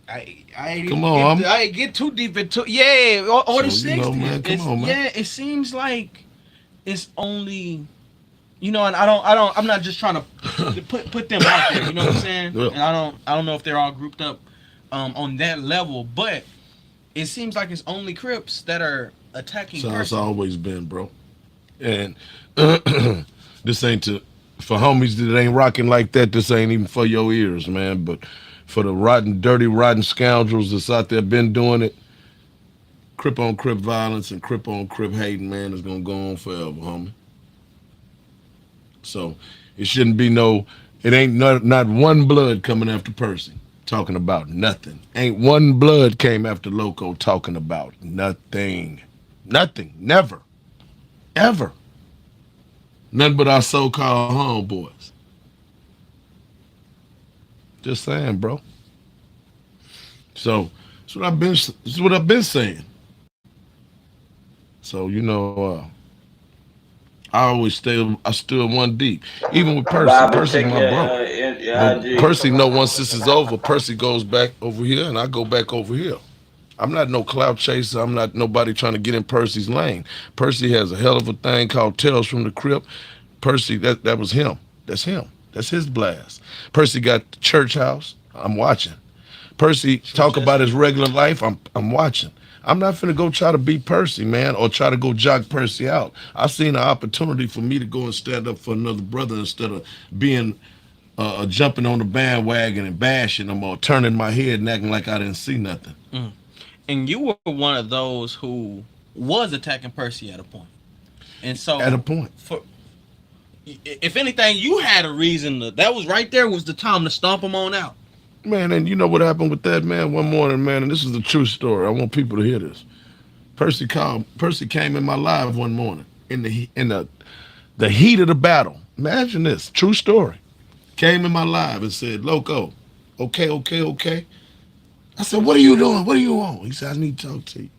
I Come on, I get too deep into or the 60s. You know, man, come on, man. Yeah, it seems like it's only, you know, and I'm not just trying to put them out there, you know what I'm saying? Yeah. And I don't know if they're all grouped up on that level, but it seems like it's only Crips that are attacking. So it's always been, bro. And this ain't for homies that ain't rocking like that. This ain't even for your ears, man. But for the dirty, rotten scoundrels that's out there been doing it, Crip on Crip violence and Crip on Crip hating, man, is gonna go on forever, homie. So it shouldn't be it ain't not one blood coming after Percy. talking about nothing. Ain't one blood came after Loco talking about nothing. Nothing. Never. Ever. Nothing but our so-called homeboys. Just saying, bro. So that's what I've been saying. So, I stood one deep. Even with Percy. Bobby, Percy's check my your, bro. your But IG. Percy know once this is over, Percy goes back over here and I go back over here. I'm not no clout chaser. I'm not nobody trying to get in Percy's lane. Percy has a hell of a thing called Tales from the Crypt. Percy, that was him. That's him. That's his blast. Percy got the church house. I'm watching. Percy talk about his regular life. I'm watching. I'm not finna go try to beat Percy, man, or try to go jog Percy out. I seen an opportunity for me to go and stand up for another brother instead of being jumping on the bandwagon and bashing them or turning my head and acting like I didn't see nothing. And you were one of those who was attacking Percy at a point. And so at a point. If anything, you had a reason that was right there was the time to stomp him on out. Man, and you know what happened with that, man? One morning, man, and this is the true story. I want people to hear this. Percy came in my live one morning in the heat of the battle. Imagine this, true story. Came in my live and said, Loco, okay. I said, what are you doing? What do you want? He said, I need to talk to you.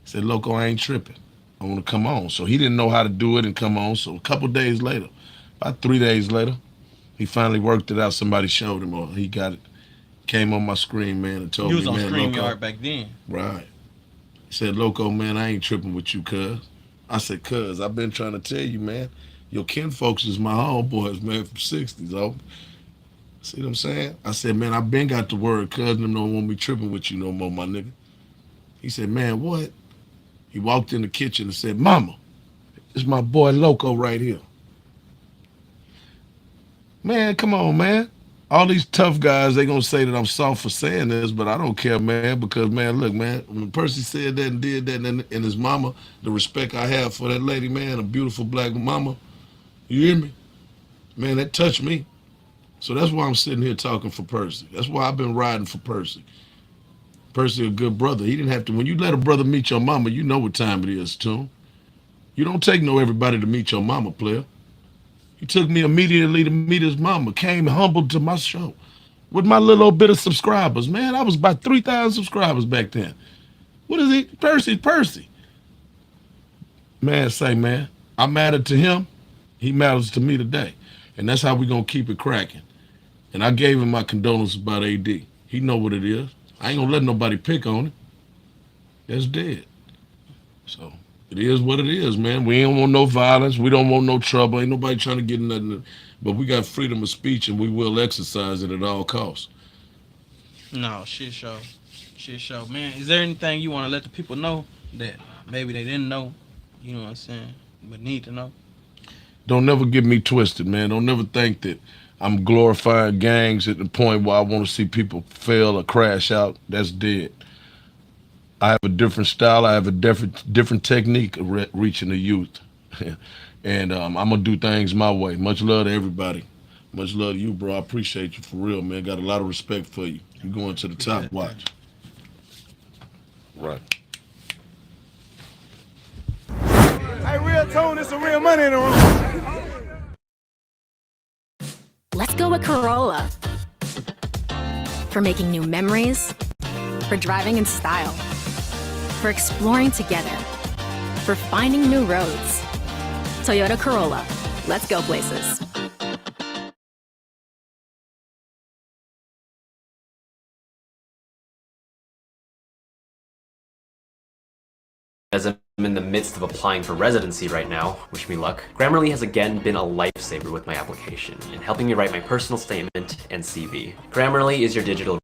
I said, Loco, I ain't tripping. I want to come on. So he didn't know how to do it and come on. So a couple days later, about 3 days later, he finally worked it out. Somebody showed him, or he got it. Came on my screen, man, and told me, man, Loco. You was on StreamYard Loco, back then. Right. He said, Loco, man, I ain't tripping with you, cuz. I said, cuz, I've been trying to tell you, man, your kinfolks is my homeboys, man, from 60s, oh. See what I'm saying? I said, man, I been got the word, cuz them don't want me tripping with you no more, my nigga. He said, man, what? He walked in the kitchen and said, Mama, it's my boy Loco right here. Man, come on, man. All these tough guys, they gonna say that I'm soft for saying this, but I don't care, man, because, man, look, man, when Percy said that and did that, and his mama, the respect I have for that lady, man, a beautiful black mama, you hear me? Man, that touched me. So that's why I'm sitting here talking for Percy. That's why I've been riding for Percy. Percy a good brother. He didn't have to, when you let a brother meet your mama, you know what time it is, too. You don't take everybody to meet your mama, player. He took me immediately to meet his mama, came humbled to my show with my little old bit of subscribers. Man, I was about 3,000 subscribers back then. What is he? Percy. Man, man, I mattered to him. He matters to me today. And that's how we going to keep it cracking. And I gave him my condolences about AD. He know what it is. I ain't going to let nobody pick on it. That's dead. So it is what it is, man. We ain't want no violence. We don't want no trouble. Ain't nobody trying to get nothing. But we got freedom of speech, and we will exercise it at all costs. No, shit show. Man, is there anything you want to let the people know that maybe they didn't know? You know what I'm saying? But need to know? Don't never get me twisted, man. Don't never think that I'm glorifying gangs at the point where I want to see people fail or crash out. That's dead. I have a different style. I have a different technique of reaching the youth. And I'm going to do things my way. Much love to everybody. Much love to you, bro. I appreciate you for real, man. Got a lot of respect for you. You're going to the top. Watch. Right. Hey, real tone, it's a real money in the room. Let's go with Corolla. For making new memories, for driving in style, for exploring together, for finding new roads. Toyota Corolla. Let's go places. As I'm in the midst of applying for residency right now, wish me luck, Grammarly has again been a lifesaver with my application and helping me write my personal statement and CV. Grammarly is your digital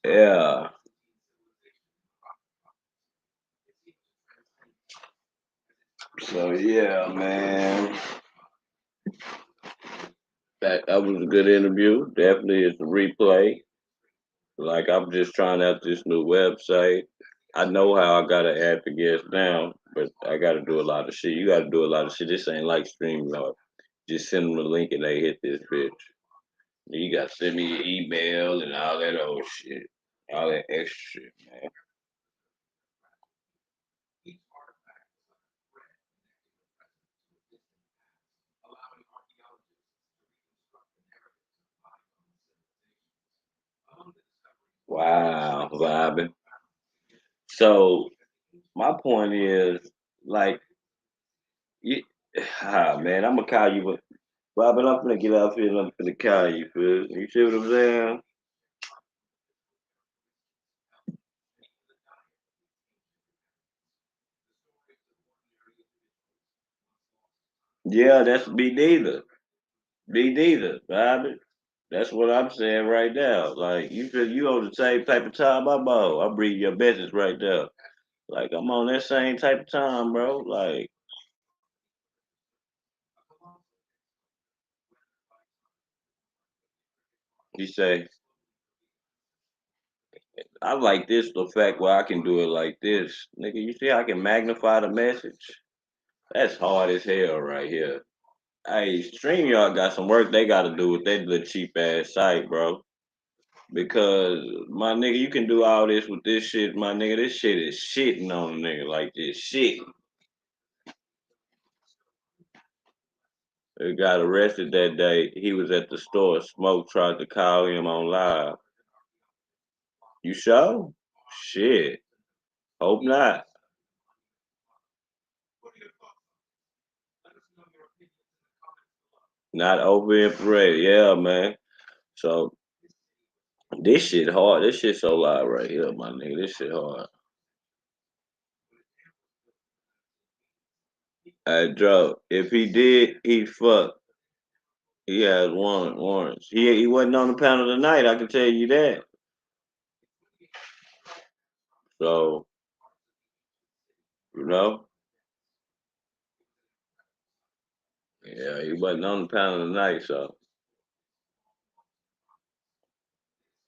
Yeah. So yeah, man. That was a good interview. Definitely it's a replay. Like I'm just trying out this new website. I know how I gotta add the guests now, but I gotta do a lot of shit. You gotta do a lot of shit. This ain't like StreamYard. Just send them the link and they hit this bitch. You gotta send me your email and all that old shit. All that extra shit, man. Wow, vibing. So my point is, like, you, man, I'm gonna call you, but Robin, I'm gonna get out here and I'm gonna call you, fool. You see what I'm saying? Yeah, that's me neither. Me neither, Robin. That's what I'm saying right now. Like, you feel you on the same type of time I'm on. I'm reading your message right now. Like, I'm on that same type of time, bro. Like, you say, I like this, the fact where I can do it like this. Nigga, you see I can magnify the message? That's hard as hell right here. Hey, StreamYard got some work they gotta do with that little cheap ass site, bro. Because my nigga, you can do all this with this shit, my nigga. This shit is shitting on a nigga like this shit. He got arrested that day. He was at the store. Smoke tried to call him on live. You sure? Shit. Hope not. Not over infrared. Yeah, man. So this shit hard. This shit so loud right here, my nigga. This shit hard. Hey, Joe, if he did, he fucked. He has warrants. He wasn't on the panel tonight. I can tell you that. So you know, yeah, he wasn't on the panel tonight. So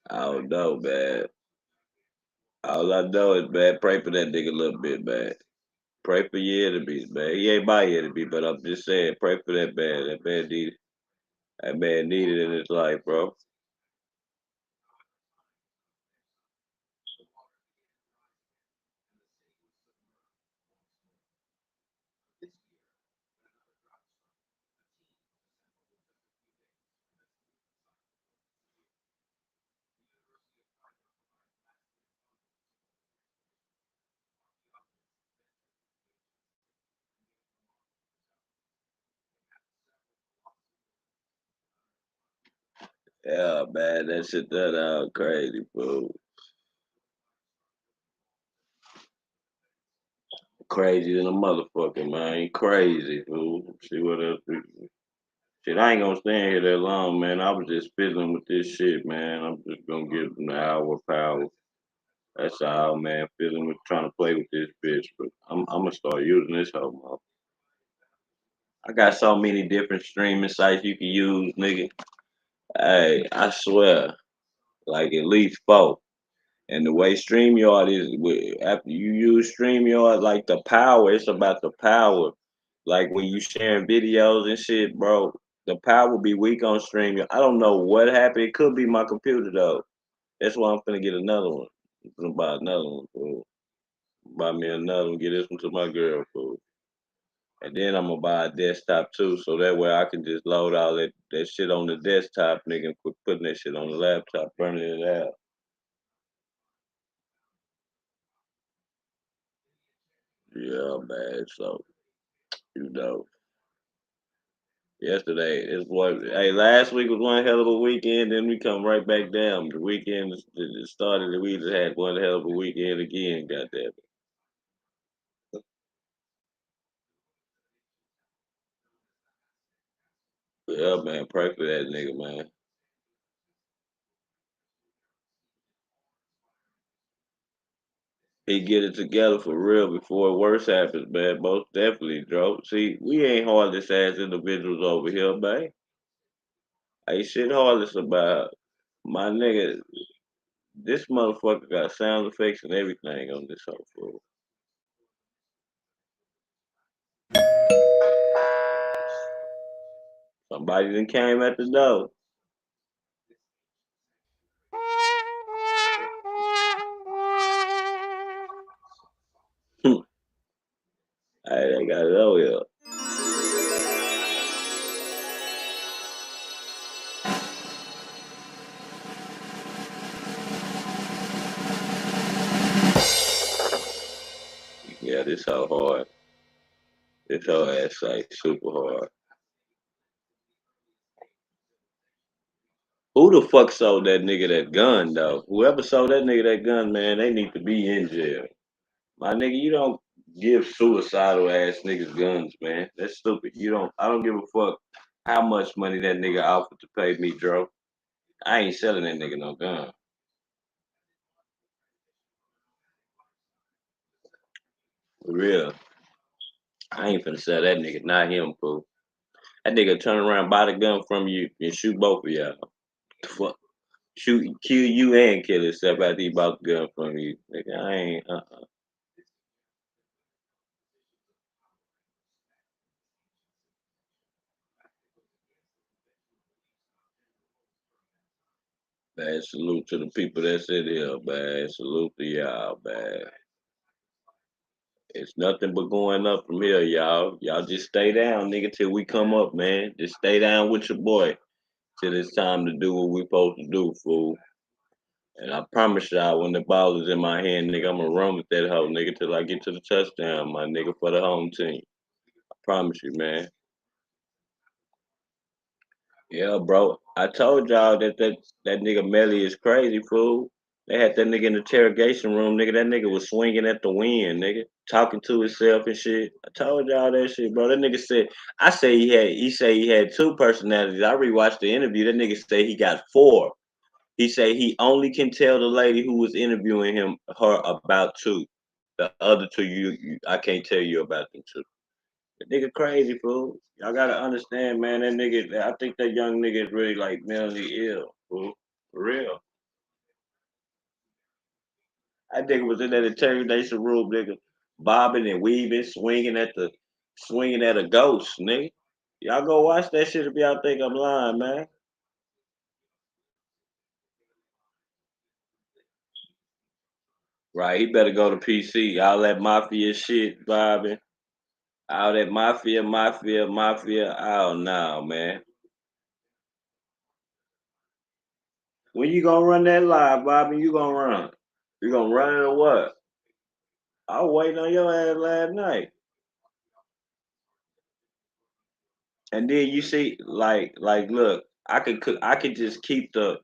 I don't know, man. All I know is, man, pray for that nigga a little bit, man. Pray for your enemies, man. He ain't my enemy, but I'm just saying, pray for that man. That man needed in his life, bro. Yeah, man, that shit done out crazy, fool. Crazy than a motherfucker, man. Crazy, fool. See what else shit, I ain't gonna stand here that long, man. I was just fiddling with this shit, man. I'm just gonna give them the hour power. That's all, man. Fiddling with trying to play with this bitch, but I'm gonna start using this hoe, man. I got so many different streaming sites you can use, nigga. Hey, I swear, like at least four. And the way StreamYard is, after you use StreamYard, like the power, it's about the power. Like when you sharing videos and shit, bro, the power be weak on StreamYard. I don't know what happened. It could be my computer though. That's why I'm finna get another one. I'm finna buy another one, fool. Buy me another one. Get this one to my girl, fool. And then I'm gonna buy a desktop too, so that way I can just load all that shit on the desktop, nigga, and quit putting that shit on the laptop, burning it out. Yeah, man. So you know. Yesterday is what. Hey, last week was one hell of a weekend. Then we come right back down. The weekend it started. And we just had one hell of a weekend again. Goddamn it. Yeah, man. Pray for that nigga, man. he get it together for real before worse happens, man. Most definitely, Dro. See, we ain't heartless ass individuals over here, man. Ain't shit heartless about my nigga. This motherfucker got sound effects and everything on this whole fool. Somebody done came at the door. Hey, they got it over here. Yeah, this hoe hard. This whole ass like super hard. Who the fuck sold that nigga that gun though? Whoever sold that nigga that gun, man, they need to be in jail. My nigga, you don't give suicidal ass niggas guns, man. That's stupid. I don't give a fuck how much money that nigga offered to pay me, Dro. I ain't selling that nigga no gun. For real. I ain't finna sell that nigga, not him, fool. That nigga turn around, buy the gun from you, and shoot both of y'all. The fuck? Kill you and kill himself after he bought the gun from you. Nigga, I ain't, Bad salute to the people that's in here, man. Salute to y'all, man. It's nothing but going up from here, y'all. Y'all just stay down, nigga, till we come up, man. Just stay down with your boy till it's time to do what we supposed to do, fool. And I promise y'all, when the ball is in my hand, nigga, I'm gonna run with that hoe, nigga, till I get to the touchdown, my nigga, for the home team. I promise you, man. Yeah, bro. I told y'all that nigga Melly is crazy, fool. They had that nigga in the interrogation room, nigga. That nigga was swinging at the wind, nigga, talking to himself and shit. I told y'all that shit, bro. That nigga said, he say he had two personalities. I rewatched the interview. That nigga say he got four. He say he only can tell the lady who was interviewing her about two. The other two, I can't tell you about them two. The nigga crazy, fool. Y'all gotta understand, man. That nigga, I think that young nigga is really like mentally ill, fool. For real. That nigga was in that interrogation room, nigga, bobbing and weaving, swinging at a ghost, nigga. Y'all go watch that shit if y'all think I'm lying, man. Right, he better go to PC. All that mafia shit, bobbing. All that mafia. Oh no, man. When you gonna run that live, Bobby? You gonna run? You gonna run it or what? I was waiting on your ass last night. And then you see, look, I could just keep the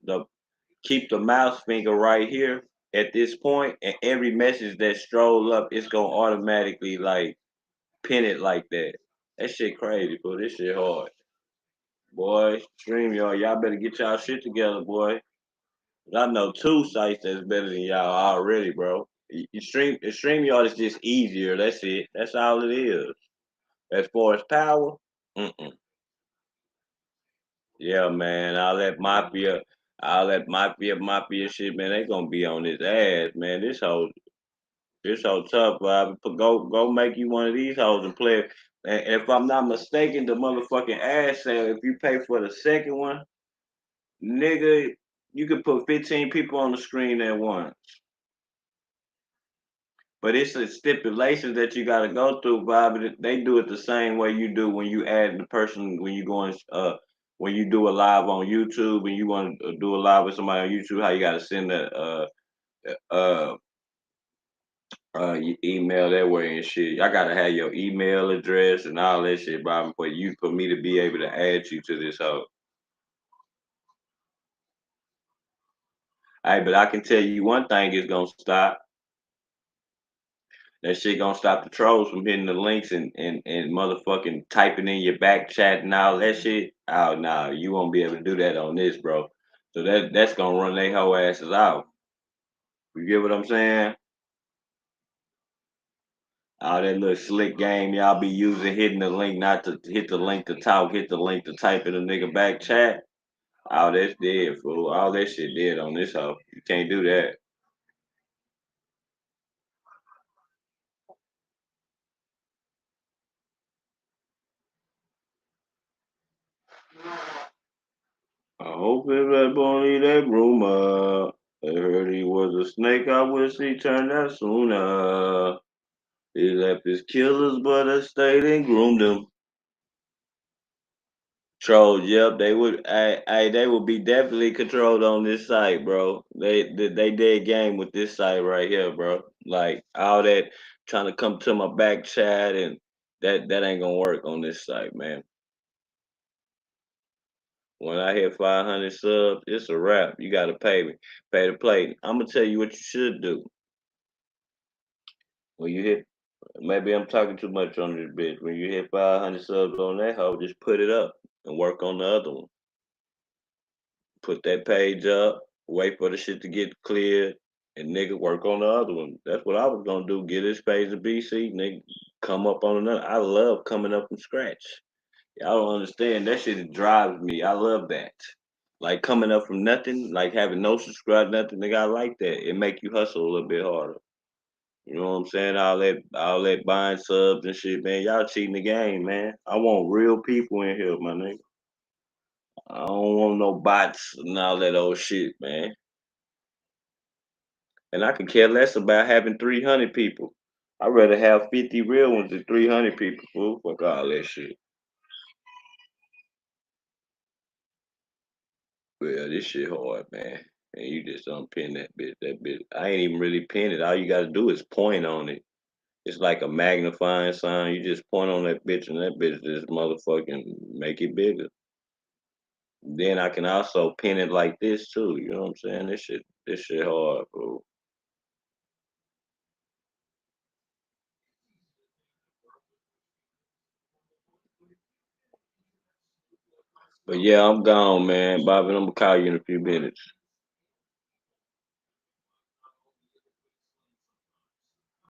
mouse finger right here at this point, and every message that stroll up, it's gonna automatically like pin it like that. That shit crazy, bro. This shit hard. Boy, y'all better get y'all shit together, boy. I know two sites that's better than y'all already, bro. StreamYard is just easier. That's it. That's all it is. As far as power, yeah, man. All that mafia shit, man. They gonna be on his ass, man. This whole tough, Bob. Go make you one of these hoes and play. And if I'm not mistaken, the motherfucking ass sale. If you pay for the second one, nigga, you could put 15 people on the screen at once. But it's a stipulation that you got to go through, Bob. They do it the same way you do when you add the person when you when you do a live on YouTube and you want to do a live with somebody on YouTube. How you got to send your email that way and shit. I gotta have your email address and all that shit, Bob, for me to be able to add you to this hoe. Hey, but I can tell you one thing is gonna stop. That shit gonna stop the trolls from hitting the links and motherfucking typing in your back chat and all that shit. Oh no, you won't be able to do that on this, bro. So that's gonna run their whole asses out. You get what I'm saying? All that little slick game y'all be using, hitting the link, not to hit the link to talk, hit the link to type in a nigga back chat. All that's dead, fool. All that shit dead on this hoe. You can't do that. I hope if that boy leave that room up. I heard he was a snake. I wish he turned out sooner. He left his killers, but I stayed and groomed them. Trolls, yep, they would. They would be definitely controlled on this site, bro. They dead game with this site right here, bro. Like all that trying to come to my back chat and that ain't gonna work on this site, man. When I hit 500 subs, it's a wrap. You gotta pay me, pay to play. I'm gonna tell you what you should do when you hit. Maybe I'm talking too much on this bitch. When you hit 500 subs on that hoe, just put it up and work on the other one. Put that page up, wait for the shit to get cleared, and nigga work on the other one. That's what I was gonna do. Get this page to BC, nigga, come up on another. I love coming up from scratch. Y'all don't understand. That shit drives me. I love that. Like coming up from nothing, like having no subscribe, nothing, nigga. I like that. It make you hustle a little bit harder. You know what I'm saying? All that buying subs and shit, man. Y'all cheating the game, man. I want real people in here, my nigga. I don't want no bots and all that old shit, man. And I could care less about having 300 people. I'd rather have 50 real ones than 300 people, fool. Fuck all that shit. Well, this shit hard, man. And you just unpin that bitch. That bitch. I ain't even really pin it. All you gotta do is point on it. It's like a magnifying sign. You just point on that bitch and that bitch just motherfucking make it bigger. Then I can also pin it like this too. You know what I'm saying? This shit hard, bro. But yeah, I'm gone, man. Bobby, I'm gonna call you in a few minutes.